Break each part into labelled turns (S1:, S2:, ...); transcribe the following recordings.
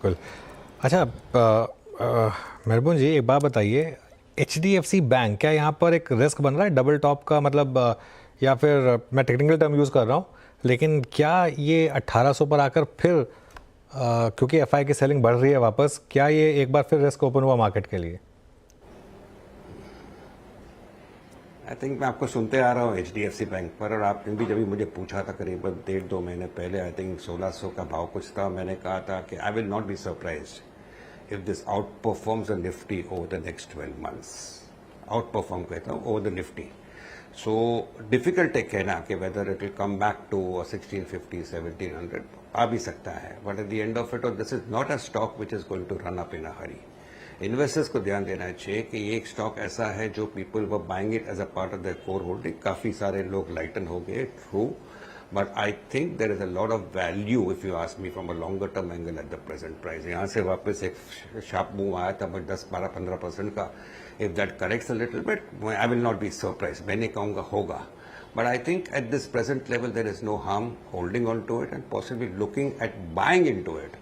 S1: बिल्कुल। अच्छा, मेहरबान जी, एक बात बताइए, HDFC बैंक क्या यहाँ पर एक रिस्क बन रहा है डबल टॉप का, मतलब या फिर मैं टेक्निकल टर्म यूज़ कर रहा हूँ, लेकिन क्या ये 1800 पर आकर फिर क्योंकि एफआई की सेलिंग बढ़ रही है वापस, क्या ये एक बार फिर रिस्क ओपन हुआ मार्केट के लिए?
S2: आई थिंक मैं आपको सुनते आ रहा हूँ HDFC बैंक पर, और आपने भी जब मुझे पूछा था करीबन 1.5-2 महीने पहले, आई थिंक 1600 का भाव कुछ था, मैंने कहा था कि I will not be surprised if this outperforms the Nifty over the next 12 months. Outperform कहता हूँ over the Nifty. So difficult है कहना कि whether it will come back to 1650 1700, आ भी सकता है, but at the end of it this is not a stock which is going to run up in a hurry. Investors को ध्यान देना चाहिए कि ये एक स्टॉक ऐसा है जो people were buying it as a part of their core holding. काफी सारे लोग लाइटन हो गए, true, but I think there is a lot of value if you ask me from a longer term angle at the present price. यहाँ से वापस एक sharp move आया था, बट 10-12-15% का। If that corrects a little bit, I will not be surprise, मैं नहीं कहूंगा होगा, but I think at this present level there is no harm holding on to it and possibly looking at buying into it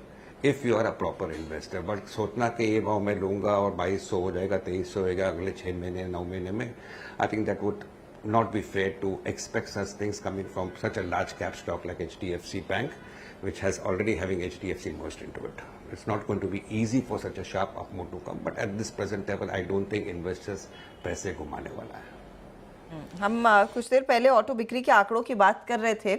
S2: if you are a proper investor. But सोचना कि ये भाव मैं लूंगा और 2200 हो जाएगा, 2300 हो जाएगा अगले 6 महीने 9 महीने में, I think that would not be fair to expect such things coming from such a large cap stock like HDFC Bank, which has already having HDFC merged into it. It's not going to be easy for such a sharp up move to come, but at this present level I don't think investors पैसे घुमाने वाला है।
S3: हम कुछ देर पहले auto बिक्री के आंकड़ों की बात कर रहे थे।